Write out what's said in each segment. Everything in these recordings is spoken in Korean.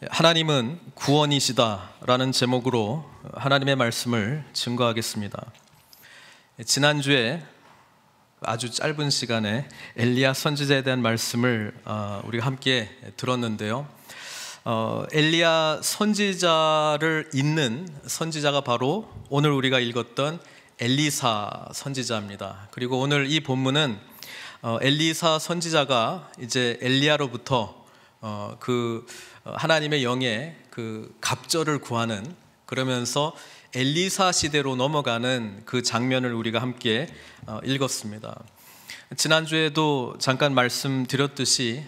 하나님은 구원이시다라는 제목으로 하나님의 말씀을 증거하겠습니다. 지난주에 아주 짧은 시간에 엘리야 선지자에 대한 말씀을 우리가 함께 들었는데요. 엘리야 선지자를 잇는 선지자가 바로 오늘 우리가 읽었던 엘리사 선지자입니다. 그리고 오늘 이 본문은 엘리사 선지자가 이제 엘리야로부터 하나님의 영의 갑절을 구하는, 그러면서 엘리사 시대로 넘어가는 그 장면을 우리가 함께 읽었습니다. 지난주에도 잠깐 말씀드렸듯이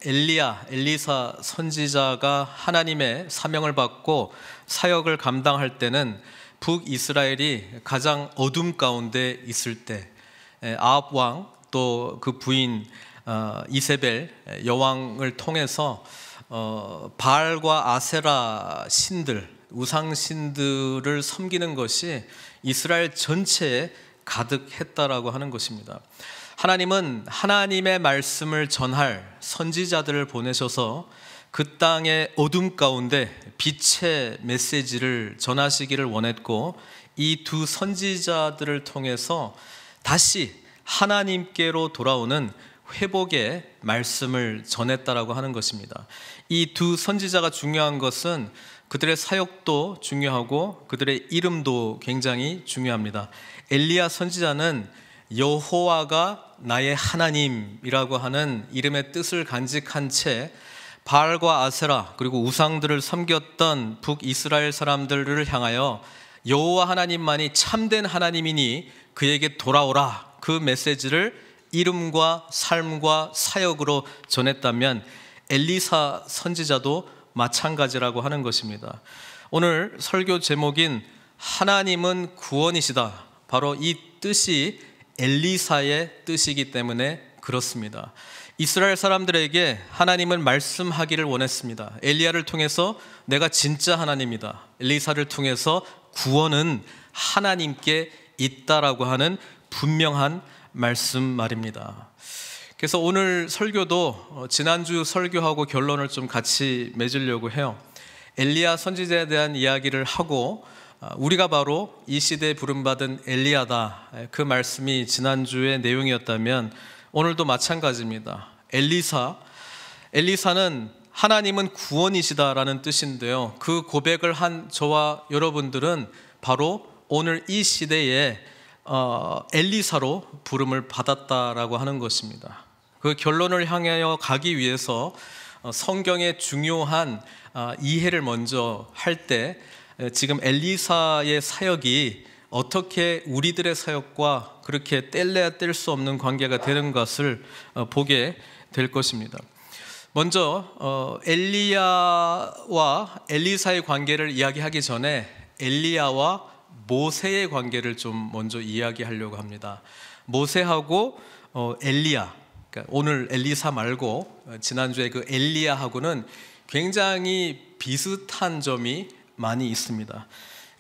엘리사 선지자가 하나님의 사명을 받고 사역을 감당할 때는 북이스라엘이 가장 어둠 가운데 있을 때, 아합 왕 또 그 부인 이세벨 여왕을 통해서 바알과 아세라 신들, 우상 신들을 섬기는 것이 이스라엘 전체에 가득했다라고 하는 것입니다. 하나님은 하나님의 말씀을 전할 선지자들을 보내셔서 그 땅의 어둠 가운데 빛의 메시지를 전하시기를 원했고, 이 두 선지자들을 통해서 다시 하나님께로 돌아오는 회복의 말씀을 전했다라고 하는 것입니다. 이 두 선지자가 중요한 것은 그들의 사역도 중요하고 그들의 이름도 굉장히 중요합니다. 엘리야 선지자는 여호와가 나의 하나님이라고 하는 이름의 뜻을 간직한 채 바알과 아세라 그리고 우상들을 섬겼던 북이스라엘 사람들을 향하여 여호와 하나님만이 참된 하나님이니 그에게 돌아오라, 그 메시지를 이름과 삶과 사역으로 전했다면 엘리사 선지자도 마찬가지라고 하는 것입니다. 오늘 설교 제목인 하나님은 구원이시다, 바로 이 뜻이 엘리사의 뜻이기 때문에 그렇습니다. 이스라엘 사람들에게 하나님은 말씀하기를 원했습니다. 엘리야를 통해서 내가 진짜 하나님이다, 엘리사를 통해서 구원은 하나님께 있다라고 하는 분명한 말씀 말입니다. 그래서 오늘 설교도 지난주 설교하고 결론을 좀 같이 맺으려고 해요. 엘리야 선지자에 대한 이야기를 하고 우리가 바로 이 시대에 부름받은 엘리야다, 그 말씀이 지난주의 내용이었다면 오늘도 마찬가지입니다. 엘리사는 하나님은 구원이시다라는 뜻인데요, 그 고백을 한 저와 여러분들은 바로 오늘 이 시대에 엘리사로 부름을 받았다라고 하는 것입니다. 그 결론을 향하여 가기 위해서 성경의 중요한 이해를 먼저 할 때, 지금 엘리사의 사역이 어떻게 우리들의 사역과 그렇게 뗄래야 뗄 수 없는 관계가 되는 것을 보게 될 것입니다. 먼저 엘리야와 엘리사의 관계를 이야기하기 전에 엘리야와 모세의 관계를 좀 먼저 이야기하려고 합니다. 모세하고 엘리야, 그러니까 오늘 엘리사 말고 지난주에 그 엘리야하고는 굉장히 비슷한 점이 많이 있습니다.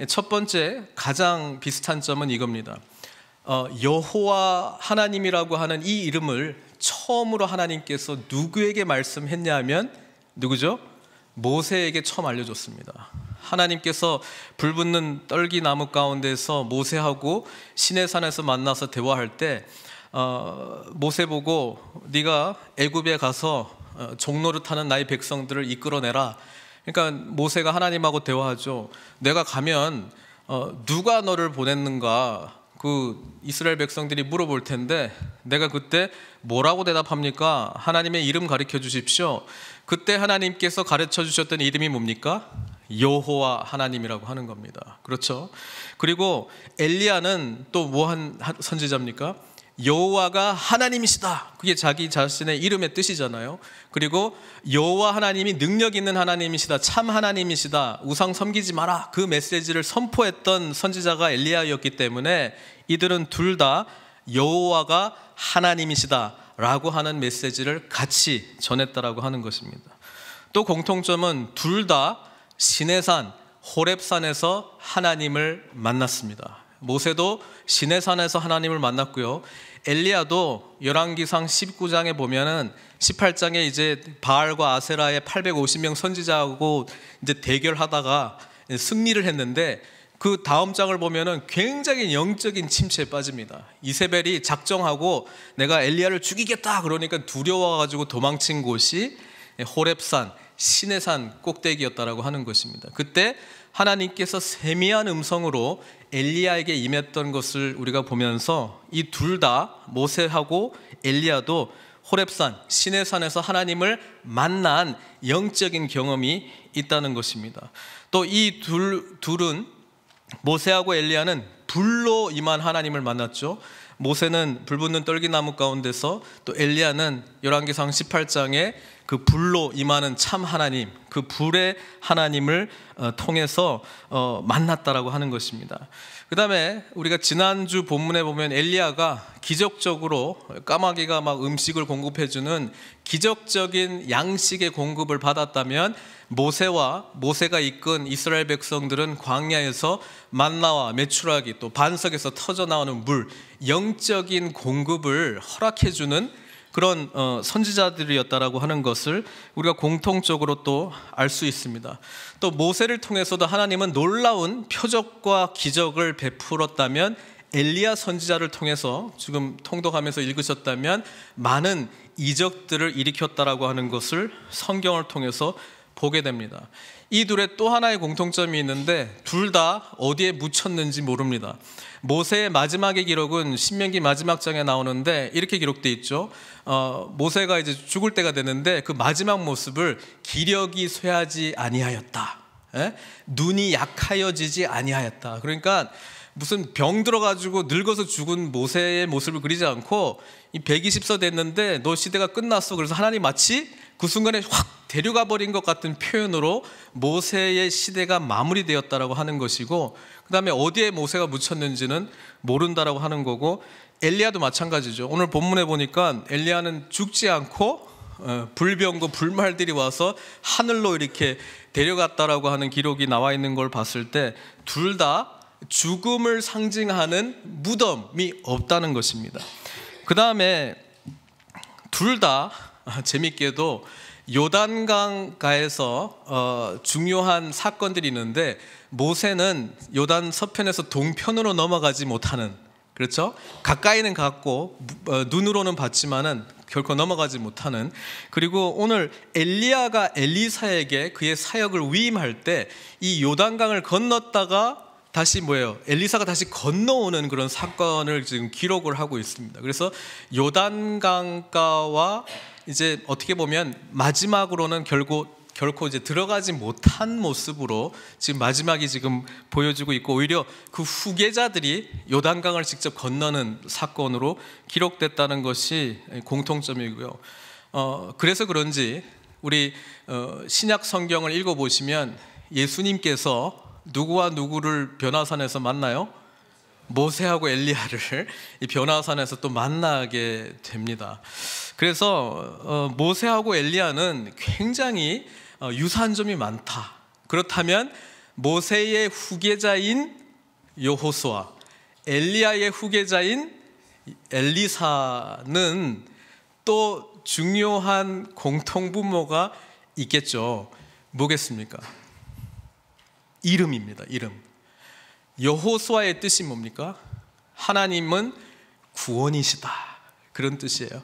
첫 번째 가장 비슷한 점은 이겁니다. 여호와 하나님이라고 하는 이 이름을 처음으로 하나님께서 누구에게 말씀했냐면 누구죠? 모세에게 처음 알려줬습니다. 하나님께서 불붙는 떨기나무 가운데서 모세하고 시내산에서 만나서 대화할 때 모세 보고 네가 애굽에 가서 종노릇하는 나의 백성들을 이끌어내라. 그러니까 모세가 하나님하고 대화하죠. 내가 가면 누가 너를 보냈는가, 그 이스라엘 백성들이 물어볼 텐데 내가 그때 뭐라고 대답합니까? 하나님의 이름 가르쳐 주십시오. 그때 하나님께서 가르쳐 주셨던 이름이 뭡니까? 여호와 하나님이라고 하는 겁니다. 그렇죠? 그리고 엘리야는 또 뭐 한 선지자입니까? 여호와가 하나님이시다, 그게 자기 자신의 이름의 뜻이잖아요. 그리고 여호와 하나님이 능력 있는 하나님이시다, 참 하나님이시다, 우상 섬기지 마라, 그 메시지를 선포했던 선지자가 엘리야였기 때문에 이들은 둘 다 여호와가 하나님이시다 라고 하는 메시지를 같이 전했다라고 하는 것입니다. 또 공통점은 둘 다 시내산 호렙산에서 하나님을 만났습니다. 모세도 시내산에서 하나님을 만났고요. 엘리야도 열왕기상 19장에 보면은 18장에 이제 바알과 아세라의 850명 선지자하고 이제 대결하다가 승리를 했는데, 그 다음 장을 보면은 굉장히 영적인 침체에 빠집니다. 이세벨이 작정하고 내가 엘리야를 죽이겠다 그러니까 두려워가지고 도망친 곳이 호렙산, 시내산 꼭대기였다라고 하는 것입니다. 그때 하나님께서 세미한 음성으로 엘리야에게 임했던 것을 우리가 보면서 이 둘 다, 모세하고 엘리야도 호렙산, 시내산에서 하나님을 만난 영적인 경험이 있다는 것입니다. 또 이 둘은, 모세하고 엘리야는 불로 임한 하나님을 만났죠. 모세는 불붙는 떨기나무 가운데서, 또 엘리야는 열왕기상 18장에 그 불로 임하는 참 하나님, 그 불의 하나님을 통해서 만났다라고 하는 것입니다. 그 다음에 우리가 지난주 본문에 보면 엘리야가 기적적으로 까마귀가 막 음식을 공급해주는 기적적인 양식의 공급을 받았다면, 모세가 이끈 이스라엘 백성들은 광야에서 만나와 메추라기, 또 반석에서 터져 나오는 물, 영적인 공급을 허락해주는 그런 선지자들이었다라고 하는 것을 우리가 공통적으로 또 알 수 있습니다. 또 모세를 통해서도 하나님은 놀라운 표적과 기적을 베풀었다면, 엘리야 선지자를 통해서 지금 통독하면서 읽으셨다면 많은 이적들을 일으켰다라고 하는 것을 성경을 통해서 보게 됩니다. 이 둘의 또 하나의 공통점이 있는데, 둘 다 어디에 묻혔는지 모릅니다. 모세의 마지막의 기록은 신명기 마지막 장에 나오는데 이렇게 기록되어 있죠. 모세가 이제 죽을 때가 되는데 그 마지막 모습을 기력이 쇠하지 아니하였다, 눈이 약하여지지 아니하였다. 그러니까 무슨 병 들어가지고 늙어서 죽은 모세의 모습을 그리지 않고, 이 120세 됐는데 너 시대가 끝났어, 그래서 하나님 마치 그 순간에 확 데려가 버린 것 같은 표현으로 모세의 시대가 마무리되었다라고 하는 것이고, 그 다음에 어디에 모세가 묻혔는지는 모른다라고 하는 거고, 엘리야도 마찬가지죠. 오늘 본문에 보니까 엘리야는 죽지 않고 불병거 불말들이 와서 하늘로 이렇게 데려갔다라고 하는 기록이 나와 있는 걸 봤을 때 둘 다 죽음을 상징하는 무덤이 없다는 것입니다. 그 다음에 둘 다 재밌게도 요단강가에서 중요한 사건들이 있는데, 모세는 요단 서편에서 동편으로 넘어가지 못하는, 그렇죠? 가까이는 갔고 눈으로는 봤지만은 결코 넘어가지 못하는, 그리고 오늘 엘리야가 엘리사에게 그의 사역을 위임할 때 이 요단강을 건넜다가 다시 엘리사가 다시 건너오는 그런 사건을 지금 기록을 하고 있습니다. 그래서 요단강가와 이제 어떻게 보면 마지막으로는 결코 이제 들어가지 못한 모습으로 지금 마지막이 지금 보여지고 있고, 오히려 그 후계자들이 요단강을 직접 건너는 사건으로 기록됐다는 것이 공통점이고요. 그래서 그런지 우리 신약 성경을 읽어보시면 예수님께서 누구와 누구를 변화산에서 만나요? 모세하고 엘리야를 이 변화산에서 또 만나게 됩니다. 그래서 모세하고 엘리야는 굉장히 유사한 점이 많다. 그렇다면 모세의 후계자인 여호수아, 엘리야의 후계자인 엘리사는 또 중요한 공통분모가 있겠죠. 뭐겠습니까? 이름입니다. 이름. 여호수아의 뜻이 뭡니까? 하나님은 구원이시다, 그런 뜻이에요.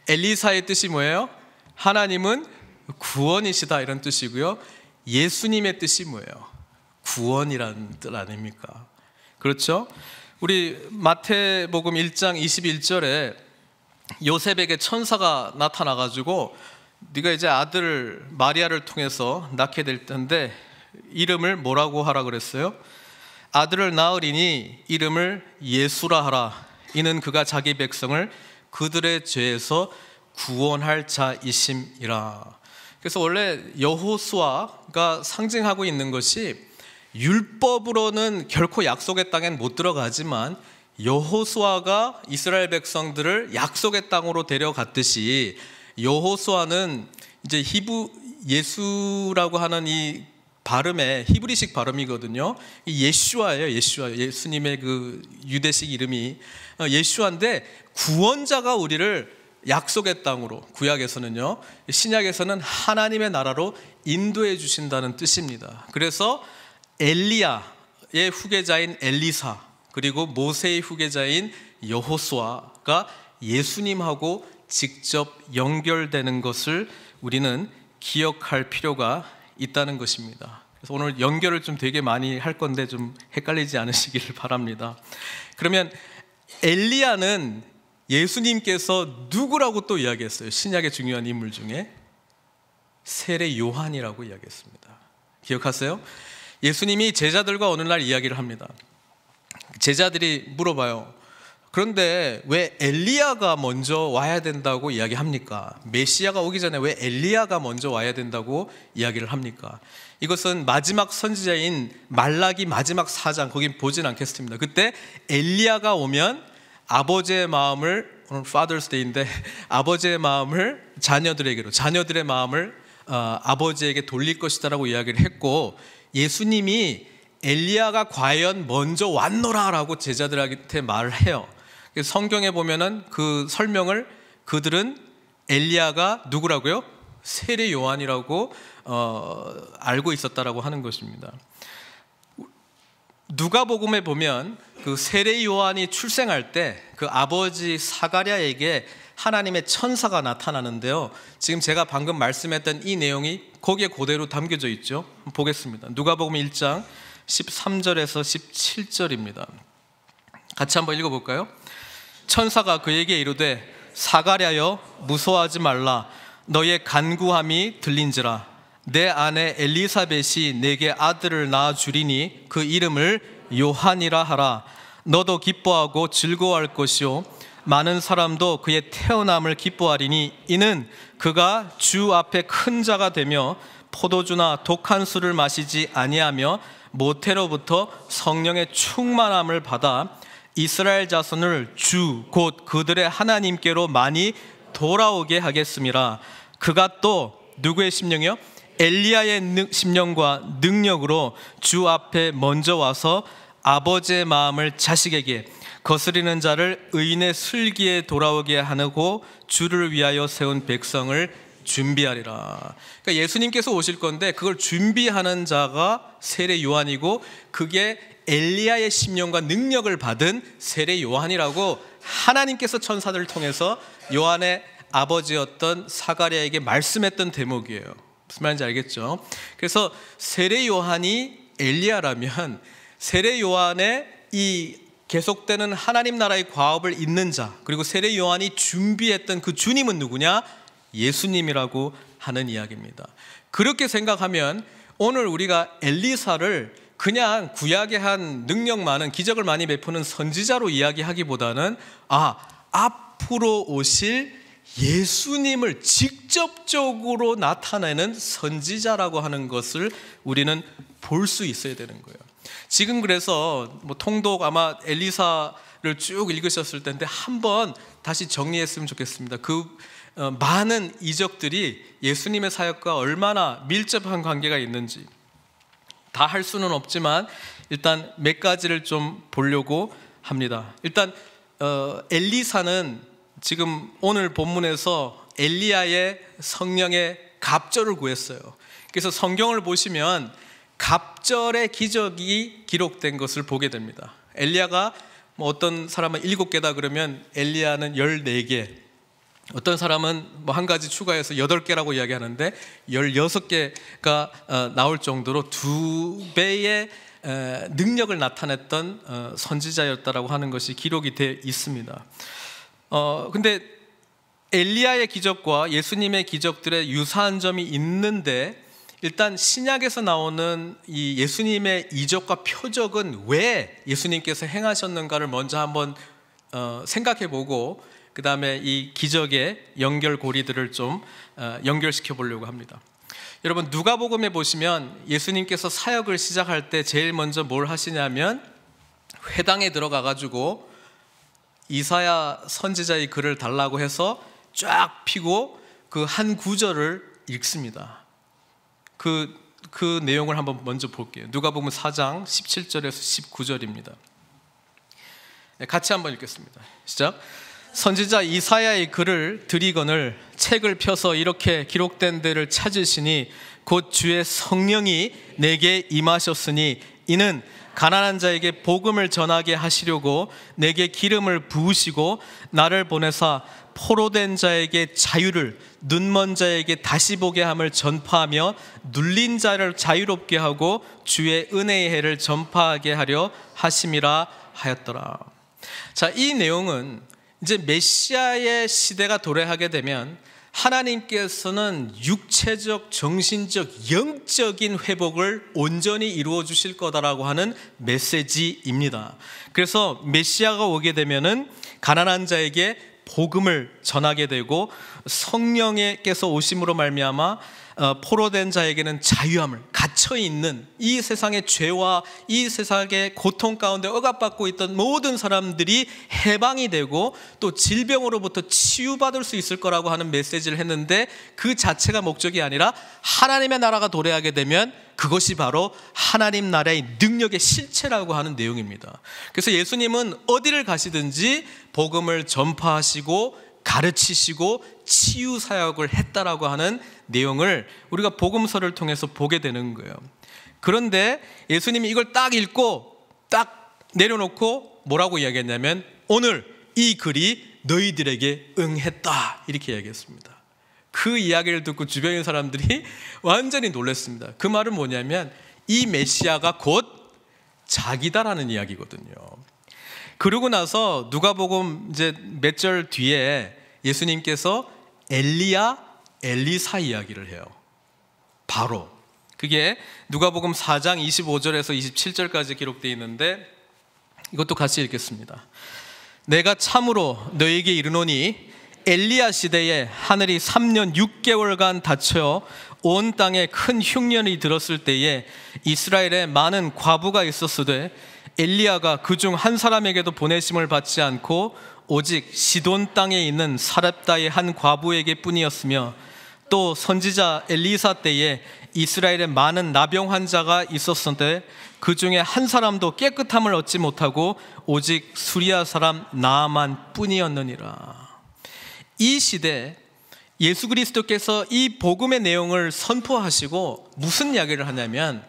엘리사의 뜻이 뭐예요? 하나님은 구원이시다, 이런 뜻이고요. 예수님의 뜻이 뭐예요? 구원이라는 뜻 아닙니까? 그렇죠? 우리 마태복음 1장 21절에 요셉에게 천사가 나타나가지고 네가 이제 아들 마리아를 통해서 낳게 될 텐데 이름을 뭐라고 하라 그랬어요? 아들을 낳으리니 이름을 예수라 하라. 이는 그가 자기 백성을 그들의 죄에서 구원할 자이심이라. 그래서 원래 여호수아가 상징하고 있는 것이, 율법으로는 결코 약속의 땅엔 못 들어가지만 여호수아가 이스라엘 백성들을 약속의 땅으로 데려갔듯이, 여호수아는 이제 예수라고 하는 이 발음에 히브리식 발음이거든요. 예슈아예요. 예슈아. 예수님의 그 유대식 이름이 예슈아인데, 구원자가 우리를 약속의 땅으로, 구약에서는요, 신약에서는 하나님의 나라로 인도해 주신다는 뜻입니다. 그래서 엘리야의 후계자인 엘리사, 그리고 모세의 후계자인 여호수아가 예수님하고 직접 연결되는 것을 우리는 기억할 필요가 있다는 것입니다. 그래서 오늘 연결을 좀 되게 많이 할 건데 좀 헷갈리지 않으시기를 바랍니다. 그러면 엘리야는 예수님께서 누구라고 또 이야기했어요? 신약의 중요한 인물 중에 세례 요한이라고 이야기했습니다. 기억하세요? 예수님이 제자들과 어느 날 이야기를 합니다. 제자들이 물어봐요. 그런데 왜 엘리야가 먼저 와야 된다고 이야기합니까? 메시아가 오기 전에 왜 엘리야가 먼저 와야 된다고 이야기를 합니까? 이것은 마지막 선지자인 말라기 마지막 4장, 거긴 보진 않겠습니다. 그때 엘리야가 오면 아버지의 마음을, 오늘 Father's Day인데 아버지의 마음을 자녀들에게로, 자녀들의 마음을 아버지에게 돌릴 것이다라고 이야기를 했고, 예수님이 엘리야가 과연 먼저 왔노라라고 제자들한테 말을 해요. 성경에 보면은 그 설명을 그들은 엘리야가 누구라고요? 세례 요한이라고 알고 있었다라고 하는 것입니다. 누가복음에 보면 그 세례 요한이 출생할 때 그 아버지 사가랴에게 하나님의 천사가 나타나는데요, 지금 제가 방금 말씀했던 이 내용이 거기에 그대로 담겨져 있죠. 보겠습니다. 누가복음 1장 13절에서 17절입니다. 같이 한번 읽어볼까요? 천사가 그에게 이르되 사가랴여 무서워하지 말라. 너의 간구함이 들린지라. 내 아내 엘리사벳이 내게 아들을 낳아 주리니 그 이름을 요한이라 하라. 너도 기뻐하고 즐거워할 것이요 많은 사람도 그의 태어남을 기뻐하리니 이는 그가 주 앞에 큰 자가 되며 포도주나 독한 술을 마시지 아니하며 모태로부터 성령의 충만함을 받아 이스라엘 자손을 주 곧 그들의 하나님께로 많이 돌아오게 하겠음이라. 그가 또 누구의 심령이요? 엘리야의 심령과 능력으로 주 앞에 먼저 와서 아버지의 마음을 자식에게, 거스리는 자를 의인의 슬기에 돌아오게 하고 주를 위하여 세운 백성을 준비하리라. 그러니까 예수님께서 오실 건데 그걸 준비하는 자가 세례 요한이고, 그게 엘리야의 심령과 능력을 받은 세례 요한이라고 하나님께서 천사들을 통해서 요한의 아버지였던 사가랴에게 말씀했던 대목이에요. 무슨 말인지 알겠죠? 그래서 세례 요한이 엘리야라면 세례 요한의 이 계속되는 하나님 나라의 과업을 잇는 자, 그리고 세례 요한이 준비했던 그 주님은 누구냐? 예수님이라고 하는 이야기입니다. 그렇게 생각하면 오늘 우리가 엘리사를 그냥 구약의 한 능력 많은, 기적을 많이 베푸는 선지자로 이야기하기보다는 앞으로 오실 예수님을 직접적으로 나타내는 선지자라고 하는 것을 우리는 볼 수 있어야 되는 거예요. 지금 그래서 통독 아마 엘리사를 쭉 읽으셨을 텐데 한번 다시 정리했으면 좋겠습니다. 그 많은 이적들이 예수님의 사역과 얼마나 밀접한 관계가 있는지 다 할 수는 없지만 일단 몇 가지를 좀 보려고 합니다. 일단 엘리사는 지금 오늘 본문에서 엘리야의 성령의 갑절을 구했어요. 그래서 성경을 보시면 갑절의 기적이 기록된 것을 보게 됩니다. 엘리야가 어떤 사람은 7개다 그러면 엘리야는 14개, 어떤 사람은 한 가지 추가해서 8개라고 이야기하는데 16개가 나올 정도로 2배의 능력을 나타냈던 선지자였다라고 하는 것이 기록이 되어 있습니다. 근데 엘리야의 기적과 예수님의 기적들의 유사한 점이 있는데, 일단 신약에서 나오는 이 예수님의 이적과 표적은 왜 예수님께서 행하셨는가를 먼저 한번 생각해보고 그 다음에 이 기적의 연결고리들을 좀 연결시켜 보려고 합니다. 여러분, 누가복음에 보시면 예수님께서 사역을 시작할 때 제일 먼저 뭘 하시냐면 회당에 들어가 가지고 이사야 선지자의 글을 달라고 해서 쫙 펴고 그 한 구절을 읽습니다. 그 그 내용을 한번 먼저 볼게요. 누가복음 4장 17절에서 19절입니다. 같이 한번 읽겠습니다. 시작. 선지자 이사야의 글을 들이거늘 책을 펴서 이렇게 기록된 데를 찾으시니 곧 주의 성령이 내게 임하셨으니 이는 가난한 자에게 복음을 전하게 하시려고 내게 기름을 부으시고 나를 보내사 포로된 자에게 자유를, 눈먼 자에게 다시 보게 함을 전파하며 눌린 자를 자유롭게 하고 주의 은혜의 해를 전파하게 하려 하심이라 하였더라. 자, 이 내용은 이제 메시아의 시대가 도래하게 되면 하나님께서는 육체적, 정신적, 영적인 회복을 온전히 이루어 주실 거다라고 하는 메시지입니다. 그래서 메시아가 오게 되면은 가난한 자에게 복음을 전하게 되고 성령께서 오심으로 말미암아 포로된 자에게는 자유함을, 갇혀있는 이 세상의 죄와 이 세상의 고통 가운데 억압받고 있던 모든 사람들이 해방이 되고 또 질병으로부터 치유받을 수 있을 거라고 하는 메시지를 했는데, 그 자체가 목적이 아니라 하나님의 나라가 도래하게 되면 그것이 바로 하나님 나라의 능력의 실체라고 하는 내용입니다. 그래서 예수님은 어디를 가시든지 복음을 전파하시고 가르치시고 치유 사역을 했다라고 하는 내용을 우리가 복음서를 통해서 보게 되는 거예요. 그런데 예수님이 이걸 딱 읽고 딱 내려놓고 뭐라고 이야기했냐면, 오늘 이 글이 너희들에게 응했다, 이렇게 이야기했습니다. 그 이야기를 듣고 주변의 사람들이 완전히 놀랐습니다. 그 말은 뭐냐면 이 메시아가 곧 자기다라는 이야기거든요. 그러고 나서 누가복음 이제 몇 절 뒤에 예수님께서 엘리야, 엘리사 이야기를 해요. 바로 그게 누가복음 4장 25절에서 27절까지 기록되어 있는데, 이것도 같이 읽겠습니다. 내가 참으로 너에게 이르노니 엘리야 시대에 하늘이 3년 6개월간 닫혀 온 땅에 큰 흉년이 들었을 때에 이스라엘에 많은 과부가 있었으되 엘리야가 그중 한 사람에게도 보내심을 받지 않고 오직 시돈 땅에 있는 사렙다의 한 과부에게 뿐이었으며, 또 선지자 엘리사 때에 이스라엘에 많은 나병 환자가 있었는데 그 중에 한 사람도 깨끗함을 얻지 못하고 오직 수리아 사람 나아만 뿐이었느니라. 이 시대 예수 그리스도께서 이 복음의 내용을 선포하시고 무슨 이야기를 하냐면,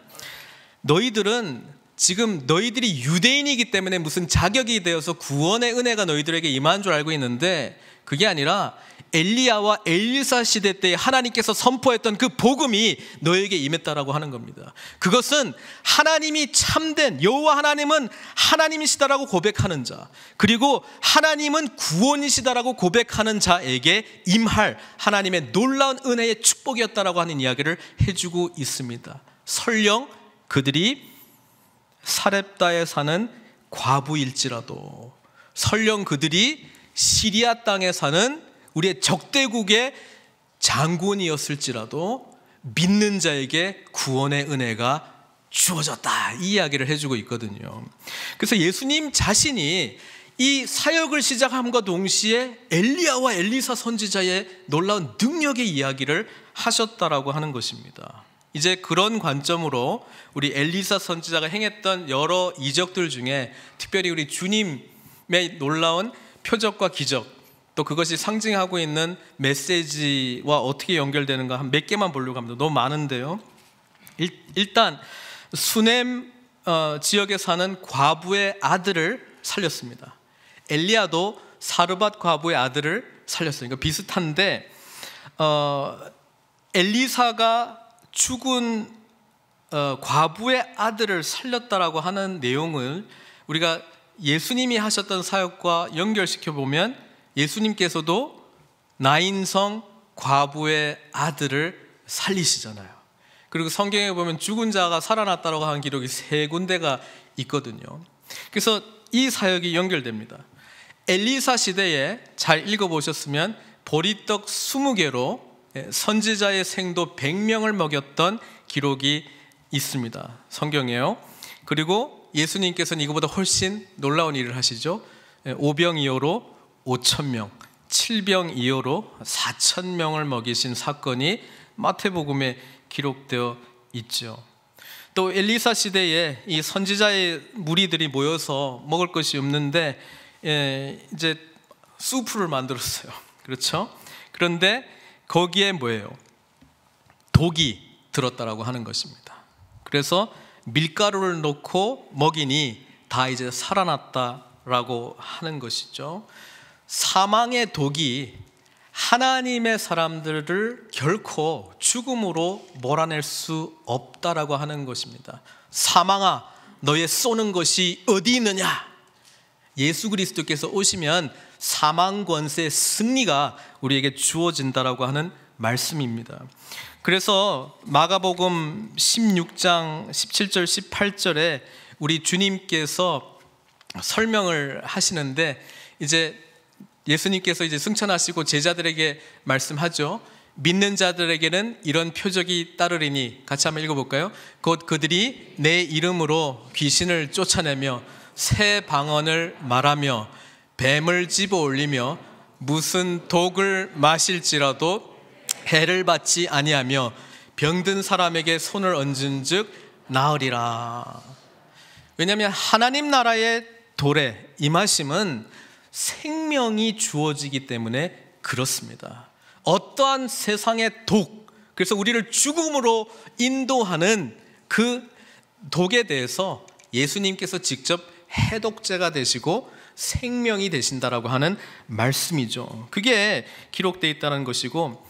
너희들은 지금 너희들이 유대인이기 때문에 무슨 자격이 되어서 구원의 은혜가 너희들에게 임한 줄 알고 있는데, 그게 아니라 엘리야와 엘리사 시대 때 하나님께서 선포했던 그 복음이 너에게 임했다라고 하는 겁니다. 그것은 하나님이 참된 여호와 하나님은 하나님이시다라고 고백하는 자, 그리고 하나님은 구원이시다라고 고백하는 자에게 임할 하나님의 놀라운 은혜의 축복이었다라고 하는 이야기를 해주고 있습니다. 설령 그들이 사렙다에 사는 과부일지라도, 설령 그들이 시리아 땅에 사는 우리의 적대국의 장군이었을지라도 믿는 자에게 구원의 은혜가 주어졌다, 이 이야기를 해주고 있거든요. 그래서 예수님 자신이 이 사역을 시작함과 동시에 엘리야와 엘리사 선지자의 놀라운 능력의 이야기를 하셨다라고 하는 것입니다. 이제 그런 관점으로 우리 엘리사 선지자가 행했던 여러 이적들 중에 특별히 우리 주님의 놀라운 표적과 기적, 또 그것이 상징하고 있는 메시지와 어떻게 연결되는가 한 몇 개만 보려고 합니다. 너무 많은데요. 일단 수넴 지역에 사는 과부의 아들을 살렸습니다. 엘리야도 사르밧 과부의 아들을 살렸으니까 비슷한데, 엘리사가 죽은 과부의 아들을 살렸다라고 하는 내용을 우리가 예수님이 하셨던 사역과 연결시켜 보면, 예수님께서도 나인성 과부의 아들을 살리시잖아요. 그리고 성경에 보면 죽은 자가 살아났다고 하는 기록이 3군데가 있거든요. 그래서 이 사역이 연결됩니다. 엘리사 시대에 잘 읽어보셨으면 보리떡 20개로 선지자의 생도 100명을 먹였던 기록이 있습니다. 성경에요. 그리고 예수님께서는 이거보다 훨씬 놀라운 일을 하시죠. 오병이어로 5,000명, 7병이어로 4,000명을 먹이신 사건이 마태복음에 기록되어 있죠. 또 엘리사 시대에 이 선지자의 무리들이 모여서 먹을 것이 없는데 이제 수프를 만들었어요. 그렇죠? 그런데 거기에 뭐예요? 독이 들었다라고 하는 것입니다. 그래서 밀가루를 넣고 먹이니 다 이제 살아났다라고 하는 것이죠. 사망의 독이 하나님의 사람들을 결코 죽음으로 몰아낼 수 없다라고 하는 것입니다. 사망아, 너의 쏘는 것이 어디 있느냐? 예수 그리스도께서 오시면 사망 권세의 승리가 우리에게 주어진다라고 하는 말씀입니다. 그래서 마가복음 16장 17절 18절에 우리 주님께서 설명을 하시는데, 이제 예수님께서 이제 승천하시고 제자들에게 말씀하죠. 믿는 자들에게는 이런 표적이 따르리니, 같이 한번 읽어볼까요? 곧 그들이 내 이름으로 귀신을 쫓아내며 새 방언을 말하며 뱀을 집어 올리며 무슨 독을 마실지라도 해를 받지 아니하며 병든 사람에게 손을 얹은즉 나으리라. 왜냐하면 하나님 나라의 도래 임하심은 생명이 주어지기 때문에 그렇습니다. 어떠한 세상의 독, 그래서 우리를 죽음으로 인도하는 그 독에 대해서 예수님께서 직접 해독제가 되시고 생명이 되신다라고 하는 말씀이죠. 그게 기록되어 있다는 것이고,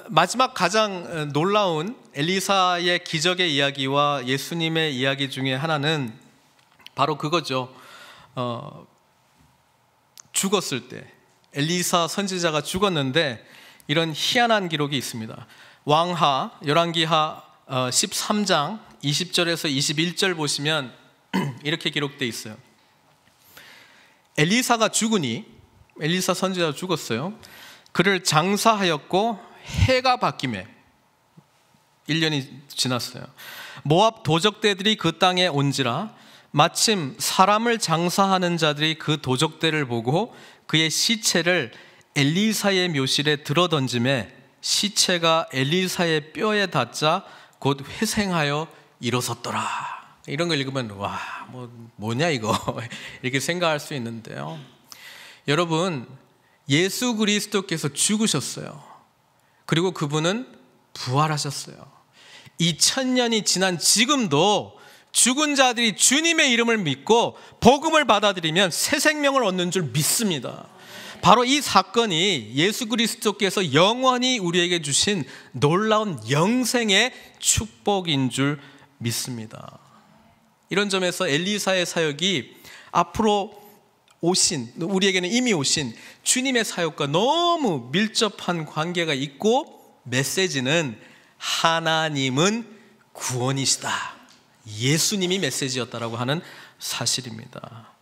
마지막 가장 놀라운 엘리사의 기적의 이야기와 예수님의 이야기 중에 하나는 바로 그거죠. 죽었을 때 엘리사 선지자가 죽었는데 이런 희한한 기록이 있습니다. 왕하 열왕기하 13장 20절에서 21절 보시면 이렇게 기록되어 있어요. 엘리사가 죽으니, 엘리사 선지자가 죽었어요. 그를 장사하였고 해가 바뀌매 1년이 지났어요. 모압 도적대들이 그 땅에 온지라 마침 사람을 장사하는 자들이 그 도적대를 보고 그의 시체를 엘리사의 묘실에 들어 던짐에 시체가 엘리사의 뼈에 닿자 곧 회생하여 일어섰더라. 이런 걸 읽으면 와, 뭐냐 이거 이렇게 생각할 수 있는데요. 여러분, 예수 그리스도께서 죽으셨어요. 그리고 그분은 부활하셨어요. 2000년이 지난 지금도 죽은 자들이 주님의 이름을 믿고 복음을 받아들이면 새 생명을 얻는 줄 믿습니다. 바로 이 사건이 예수 그리스도께서 영원히 우리에게 주신 놀라운 영생의 축복인 줄 믿습니다. 이런 점에서 엘리사의 사역이 앞으로 오신, 우리에게는 이미 오신 주님의 사역과 너무 밀접한 관계가 있고, 메시지는 하나님은 구원이시다, 예수님이 메시지였다라고 하는 사실입니다.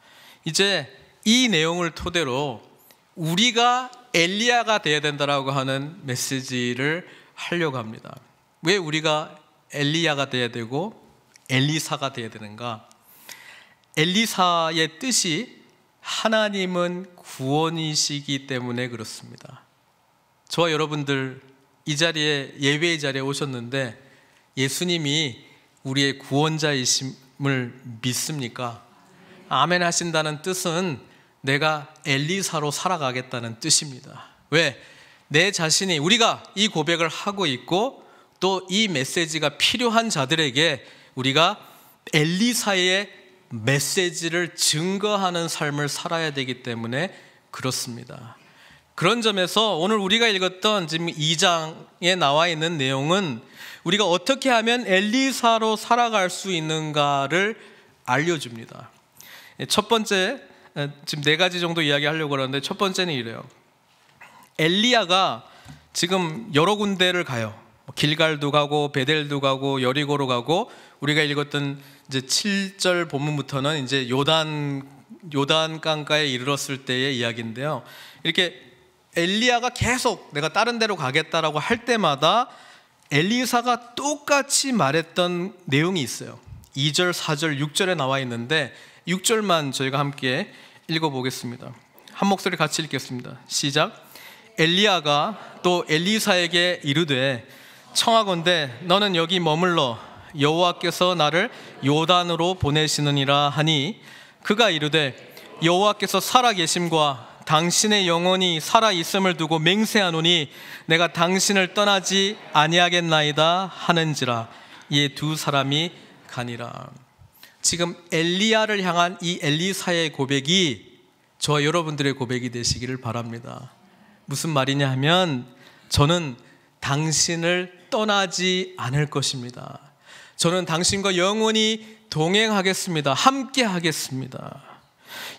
이제 이 내용을 토대로 우리가 엘리야가 되어야 된다라고 하는 메시지를 하려고 합니다. 왜 우리가 엘리야가 되어야 되고 엘리사가 되어야 되는가? 엘리사의 뜻이 하나님은 구원이시기 때문에 그렇습니다. 저와 여러분들 이 자리에, 예배의 자리에 오셨는데 예수님이 우리의 구원자이심을 믿습니까? 아멘 하신다는 뜻은 내가 엘리사로 살아가겠다는 뜻입니다. 왜? 내 자신이, 우리가 이 고백을 하고 있고 또 이 메시지가 필요한 자들에게 우리가 엘리사의 메시지를 증거하는 삶을 살아야 되기 때문에 그렇습니다. 그런 점에서 오늘 우리가 읽었던 지금 2장에 나와 있는 내용은 우리가 어떻게 하면 엘리사로 살아갈 수 있는가를 알려줍니다. 첫 번째, 지금 4가지 정도 이야기하려고 하는데, 첫 번째는 이래요. 엘리야가 지금 여러 군데를 가요. 길갈도 가고 베델도 가고 여리고로 가고, 우리가 읽었던 이제 7절 본문부터는 이제 요단 강가에 이르렀을 때의 이야기인데요. 이렇게 엘리야가 계속 내가 다른 데로 가겠다라고 할 때마다 엘리사가 똑같이 말했던 내용이 있어요. 2절, 4절, 6절에 나와 있는데 6절만 저희가 함께 읽어보겠습니다. 한 목소리 같이 읽겠습니다. 시작. 엘리야가 또 엘리사에게 이르되 청하건대 너는 여기 머물러 여호와께서 나를 요단으로 보내시느니라 하니 그가 이르되 여호와께서 살아계심과 당신의 영혼이 살아있음을 두고 맹세하노니 내가 당신을 떠나지 아니하겠나이다 하는지라. 이에 두 사람이 가니라. 지금 엘리야를 향한 이 엘리사의 고백이 저와 여러분들의 고백이 되시기를 바랍니다. 무슨 말이냐 하면 저는 당신을 떠나지 않을 것입니다. 저는 당신과 영원히 동행하겠습니다. 함께 하겠습니다.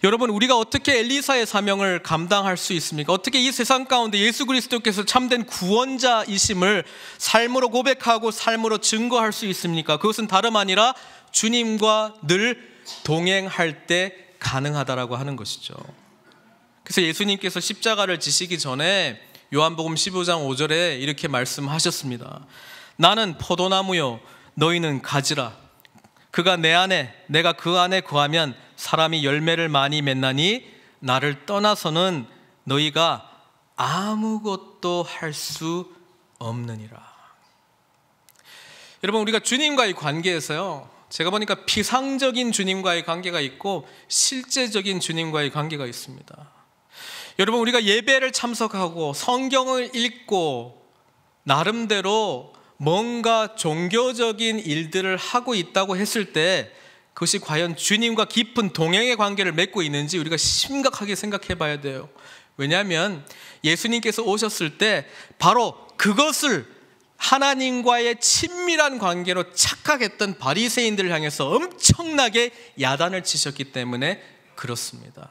여러분, 우리가 어떻게 엘리사의 사명을 감당할 수 있습니까? 어떻게 이 세상 가운데 예수 그리스도께서 참된 구원자이심을 삶으로 고백하고 삶으로 증거할 수 있습니까? 그것은 다름 아니라 주님과 늘 동행할 때 가능하다라고 하는 것이죠. 그래서 예수님께서 십자가를 지시기 전에 요한복음 15장 5절에 이렇게 말씀하셨습니다. 나는 포도나무요 너희는 가지라. 그가 내 안에 내가 그 안에 거하면 사람이 열매를 많이 맺나니 나를 떠나서는 너희가 아무것도 할 수 없느니라. 여러분, 우리가 주님과의 관계에서요, 제가 보니까 피상적인 주님과의 관계가 있고 실제적인 주님과의 관계가 있습니다. 여러분, 우리가 예배를 참석하고 성경을 읽고 나름대로 뭔가 종교적인 일들을 하고 있다고 했을 때 그것이 과연 주님과 깊은 동행의 관계를 맺고 있는지 우리가 심각하게 생각해 봐야 돼요. 왜냐하면 예수님께서 오셨을 때 바로 그것을 하나님과의 친밀한 관계로 착각했던 바리새인들을 향해서 엄청나게 야단을 치셨기 때문에 그렇습니다.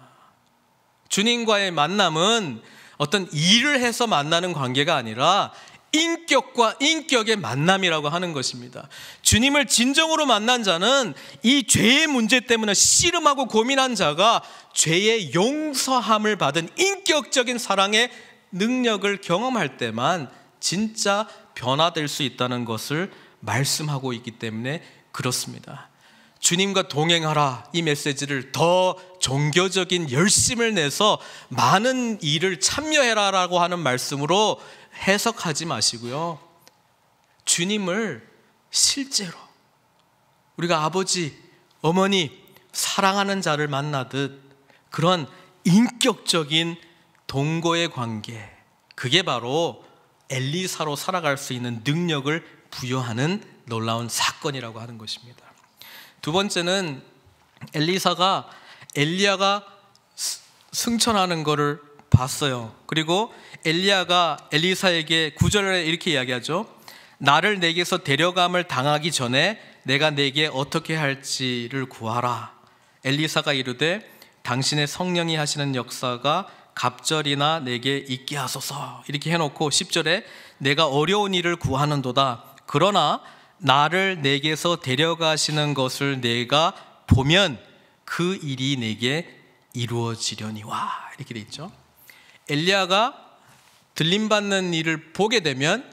주님과의 만남은 어떤 일을 해서 만나는 관계가 아니라 인격과 인격의 만남이라고 하는 것입니다. 주님을 진정으로 만난 자는 이 죄의 문제 때문에 씨름하고 고민한 자가 죄의 용서함을 받은 인격적인 사랑의 능력을 경험할 때만 진짜 변화될 수 있다는 것을 말씀하고 있기 때문에 그렇습니다. 주님과 동행하라, 이 메시지를 더 종교적인 열심을 내서 많은 일을 참여해라라고 하는 말씀으로 해석하지 마시고요, 주님을 실제로 우리가 아버지, 어머니, 사랑하는 자를 만나듯 그런 인격적인 동거의 관계, 그게 바로 엘리사로 살아갈 수 있는 능력을 부여하는 놀라운 사건이라고 하는 것입니다. 두 번째는 엘리야가 승천하는 것을 봤어요. 그리고 엘리야가 엘리사에게 9절에 이렇게 이야기하죠. 나를 내게서 데려감을 당하기 전에 내가 내게 어떻게 할지를 구하라. 엘리사가 이르되 당신의 성령이 하시는 역사가 갑절이나 내게 있게 하소서. 이렇게 해놓고 10절에 내가 어려운 일을 구하는도다. 그러나 나를 내게서 데려가시는 것을 내가 보면 그 일이 내게 이루어지려니와. 이렇게 돼 있죠. 엘리야가 들림받는 일을 보게 되면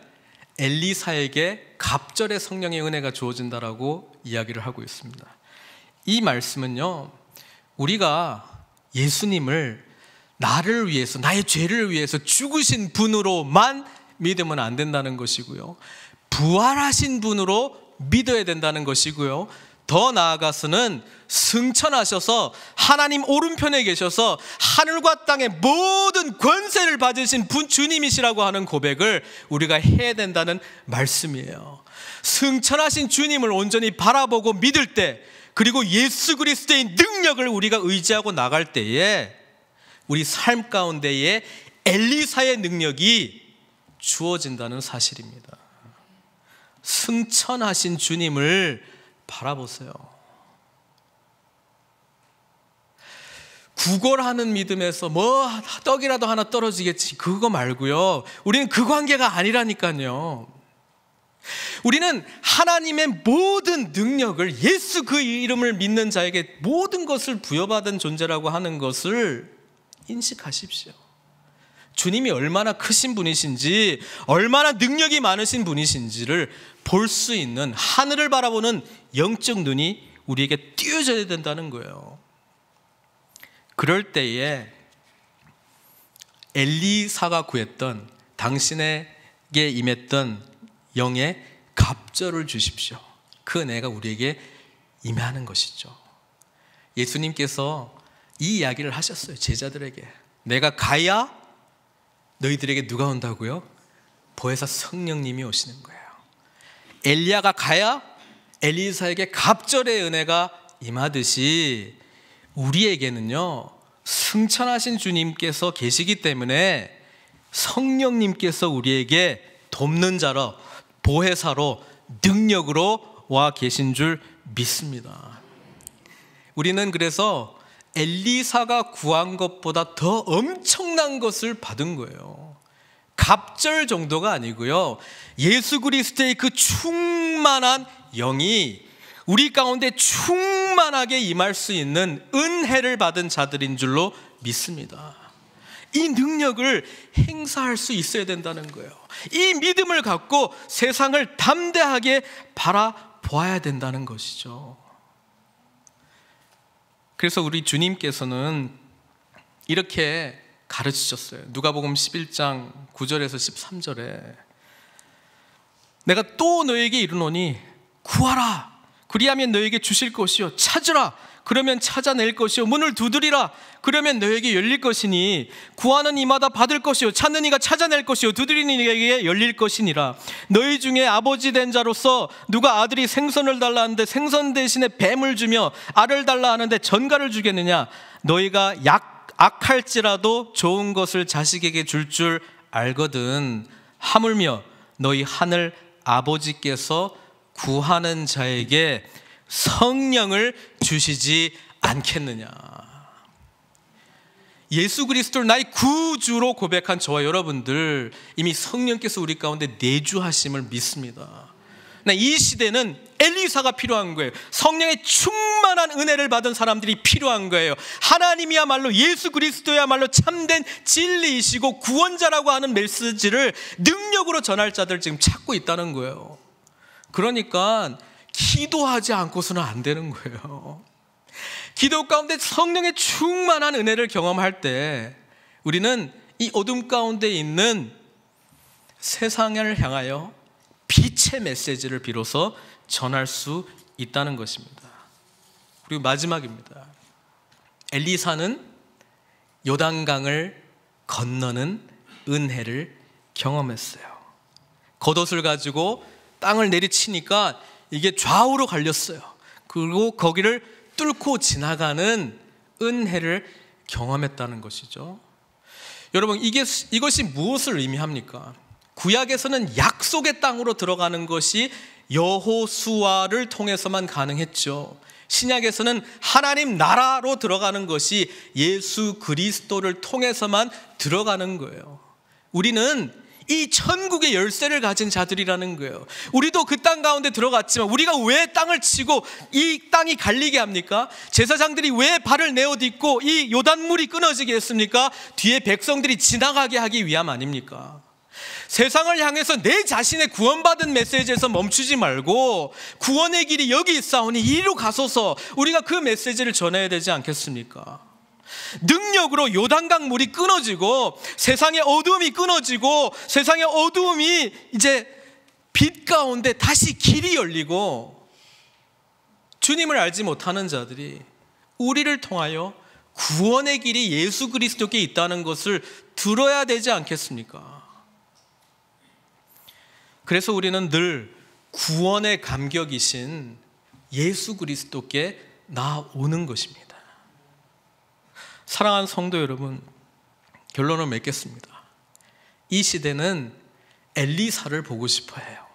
엘리사에게 갑절의 성령의 은혜가 주어진다라고 이야기를 하고 있습니다. 이 말씀은요, 우리가 예수님을 나를 위해서, 나의 죄를 위해서 죽으신 분으로만 믿으면 안 된다는 것이고요, 부활하신 분으로 믿어야 된다는 것이고요, 더 나아가서는 승천하셔서 하나님 오른편에 계셔서 하늘과 땅의 모든 권세를 받으신 주님이시라고 하는 고백을 우리가 해야 된다는 말씀이에요. 승천하신 주님을 온전히 바라보고 믿을 때, 그리고 예수 그리스도의 능력을 우리가 의지하고 나갈 때에 우리 삶 가운데에 엘리사의 능력이 주어진다는 사실입니다. 승천하신 주님을 바라보세요. 구걸하는 믿음에서 뭐 떡이라도 하나 떨어지겠지, 그거 말고요, 우리는 그 관계가 아니라니까요. 우리는 하나님의 모든 능력을, 예수 그 이름을 믿는 자에게 모든 것을 부여받은 존재라고 하는 것을 인식하십시오. 주님이 얼마나 크신 분이신지, 얼마나 능력이 많으신 분이신지를 볼 수 있는, 하늘을 바라보는 영적 눈이 우리에게 띄어져야 된다는 거예요. 그럴 때에 엘리사가 구했던, 당신에게 임했던 영의 갑절을 주십시오. 그 은혜가 우리에게 임하는 것이죠. 예수님께서 이 이야기를 하셨어요. 제자들에게. 내가 가야 너희들에게 누가 온다고요? 보혜사 성령님이 오시는 거예요. 엘리야가 가야 엘리사에게 갑절의 은혜가 임하듯이 우리에게는요, 승천하신 주님께서 계시기 때문에 성령님께서 우리에게 돕는 자로, 보혜사로, 능력으로 와 계신 줄 믿습니다. 우리는 그래서 엘리사가 구한 것보다 더 엄청난 것을 받은 거예요. 갑절 정도가 아니고요, 예수 그리스도의 그 충만한 영이 우리 가운데 충만하게 임할 수 있는 은혜를 받은 자들인 줄로 믿습니다. 이 능력을 행사할 수 있어야 된다는 거예요. 이 믿음을 갖고 세상을 담대하게 바라보아야 된다는 것이죠. 그래서 우리 주님께서는 이렇게 가르치셨어요. 누가복음 11장 9절에서 13절에 내가 또 너에게 이르노니 구하라 그리하면 너에게 주실 것이요 찾으라 그러면 찾아낼 것이요 문을 두드리라 그러면 너에게 열릴 것이니 구하는 이마다 받을 것이요 찾는 이가 찾아낼 것이요 두드리는 이에게 열릴 것이니라. 너희 중에 아버지 된 자로서 누가 아들이 생선을 달라 하는데 생선 대신에 뱀을 주며 알을 달라 하는데 전갈을 주겠느냐. 너희가 악할지라도 좋은 것을 자식에게 줄 알거든. 하물며 너희 하늘 아버지께서 구하는 자에게 성령을 주시지 않겠느냐. 예수 그리스도를 나의 구주로 고백한 저와 여러분들, 이미 성령께서 우리 가운데 내주하심을 믿습니다. 이 시대는 엘리사가 필요한 거예요. 성령의 충만한 은혜를 받은 사람들이 필요한 거예요. 하나님이야말로, 예수 그리스도야말로 참된 진리이시고 구원자라고 하는 메시지를 능력으로 전할 자들 지금 찾고 있다는 거예요. 그러니까 기도하지 않고서는 안 되는 거예요. 기도 가운데 성령의 충만한 은혜를 경험할 때 우리는 이 어둠 가운데 있는 세상을 향하여 빛의 메시지를 비로소 전할 수 있다는 것입니다. 그리고 마지막입니다. 엘리사는 요단강을 건너는 은혜를 경험했어요. 겉옷을 가지고 땅을 내리치니까 이게 좌우로 갈렸어요. 그리고 거기를 뚫고 지나가는 은혜를 경험했다는 것이죠. 여러분, 이것이 무엇을 의미합니까? 구약에서는 약속의 땅으로 들어가는 것이 여호수아를 통해서만 가능했죠. 신약에서는 하나님 나라로 들어가는 것이 예수 그리스도를 통해서만 들어가는 거예요. 우리는 이 천국의 열쇠를 가진 자들이라는 거예요. 우리도 그 땅 가운데 들어갔지만 우리가 왜 땅을 치고 이 땅이 갈리게 합니까? 제사장들이 왜 발을 내어딛고 이 요단물이 끊어지게 했습니까? 뒤에 백성들이 지나가게 하기 위함 아닙니까? 세상을 향해서 내 자신의 구원받은 메시지에서 멈추지 말고 구원의 길이 여기 있사오니 이리로 가소서, 우리가 그 메시지를 전해야 되지 않겠습니까? 능력으로 요단강 물이 끊어지고 세상의 어두움이 끊어지고 세상의 어두움이 이제 빛 가운데 다시 길이 열리고 주님을 알지 못하는 자들이 우리를 통하여 구원의 길이 예수 그리스도께 있다는 것을 들어야 되지 않겠습니까? 그래서 우리는 늘 구원의 감격이신 예수 그리스도께 나오는 것입니다. 사랑하는 성도 여러분, 결론을 맺겠습니다. 이 시대는 엘리사를 보고 싶어 해요.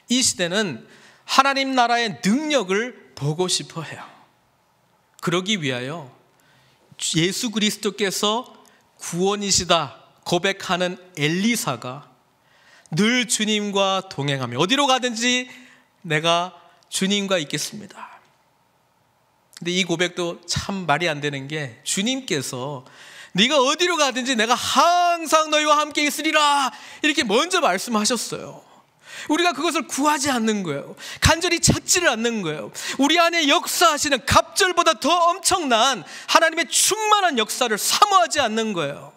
이 시대는 하나님 나라의 능력을 보고 싶어 해요. 그러기 위하여 예수 그리스도께서 구원이시다 고백하는 엘리사가 늘 주님과 동행하며 어디로 가든지 내가 주님과 있겠습니다. 근데 이 고백도 참 말이 안 되는 게, 주님께서 네가 어디로 가든지 내가 항상 너희와 함께 있으리라 이렇게 먼저 말씀하셨어요. 우리가 그것을 구하지 않는 거예요. 간절히 찾지를 않는 거예요. 우리 안에 역사하시는 갑절보다 더 엄청난 하나님의 충만한 역사를 사모하지 않는 거예요.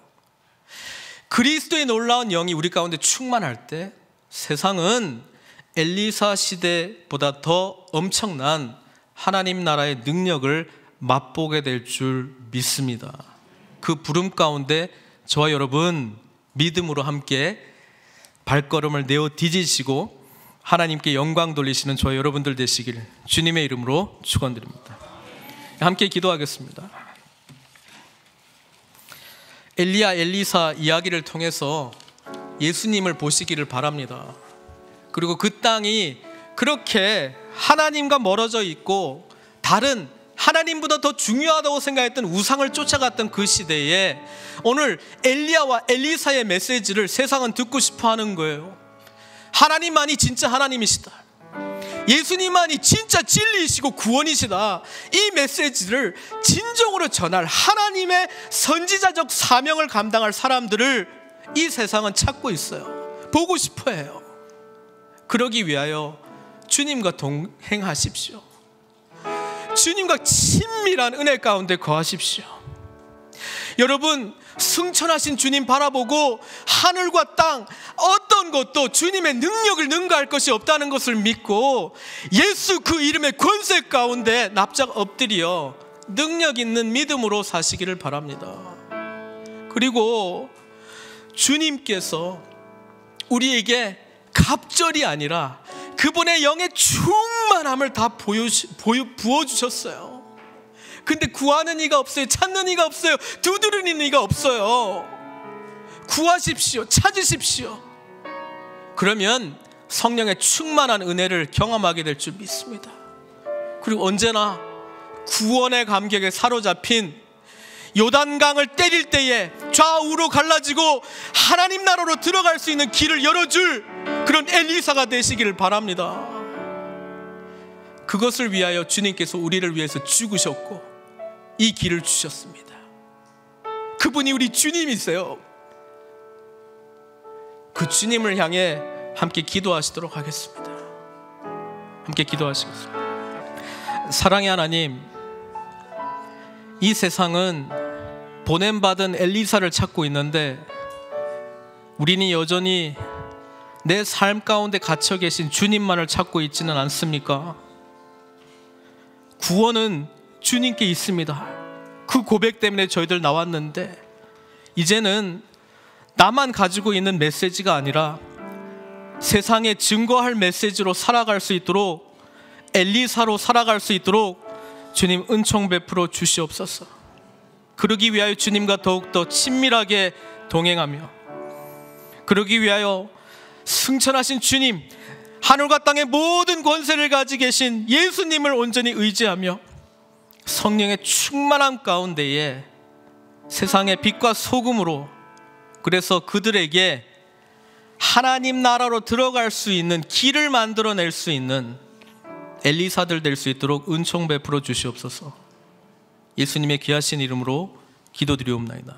그리스도의 놀라운 영이 우리 가운데 충만할 때 세상은 엘리사 시대보다 더 엄청난 하나님 나라의 능력을 맛보게 될 줄 믿습니다. 그 부름 가운데 저와 여러분 믿음으로 함께 발걸음을 내어 디디시고 하나님께 영광 돌리시는 저와 여러분들 되시길 주님의 이름으로 축원드립니다. 함께 기도하겠습니다. 엘리야 엘리사 이야기를 통해서 예수님을 보시기를 바랍니다. 그리고 그 땅이 그렇게 하나님과 멀어져 있고 다른 하나님보다 더 중요하다고 생각했던 우상을 쫓아갔던 그 시대에 오늘 엘리야와 엘리사의 메시지를 세상은 듣고 싶어 하는 거예요. 하나님만이 진짜 하나님이시다, 예수님만이 진짜 진리이시고 구원이시다, 이 메시지를 진정으로 전할 하나님의 선지자적 사명을 감당할 사람들을 이 세상은 찾고 있어요. 보고 싶어 해요. 그러기 위하여 주님과 동행하십시오. 주님과 친밀한 은혜 가운데 거하십시오. 여러분, 승천하신 주님 바라보고 하늘과 땅 어떤 것도 주님의 능력을 능가할 것이 없다는 것을 믿고 예수 그 이름의 권세 가운데 납작 엎드려 능력 있는 믿음으로 사시기를 바랍니다. 그리고 주님께서 우리에게 갑절이 아니라 그분의 영의 충만함을 다 부어주셨어요. 근데 구하는 이가 없어요. 찾는 이가 없어요. 두드리는 이가 없어요. 구하십시오. 찾으십시오. 그러면 성령의 충만한 은혜를 경험하게 될 줄 믿습니다. 그리고 언제나 구원의 감격에 사로잡힌 요단강을 때릴 때에 좌우로 갈라지고 하나님 나라로 들어갈 수 있는 길을 열어줄 그런 엘리사가 되시기를 바랍니다. 그것을 위하여 주님께서 우리를 위해서 죽으셨고 이 길을 주셨습니다. 그분이 우리 주님이세요. 그 주님을 향해 함께 기도하시도록 하겠습니다. 함께 기도하시겠습니다. 사랑의 하나님, 이 세상은 보냄받은 엘리사를 찾고 있는데 우리는 여전히 내 삶 가운데 갇혀 계신 주님만을 찾고 있지는 않습니까? 구원은 주님께 있습니다. 그 고백 때문에 저희들 나왔는데 이제는 나만 가지고 있는 메시지가 아니라 세상에 증거할 메시지로 살아갈 수 있도록, 엘리사로 살아갈 수 있도록 주님 은총 베풀어 주시옵소서. 그러기 위하여 주님과 더욱더 친밀하게 동행하며, 그러기 위하여 승천하신 주님, 하늘과 땅의 모든 권세를 가지고 계신 예수님을 온전히 의지하며 성령의 충만함 가운데에 세상의 빛과 소금으로, 그래서 그들에게 하나님 나라로 들어갈 수 있는 길을 만들어낼 수 있는 엘리사들 될 수 있도록 은총 베풀어 주시옵소서. 예수님의 귀하신 이름으로 기도드리옵나이다.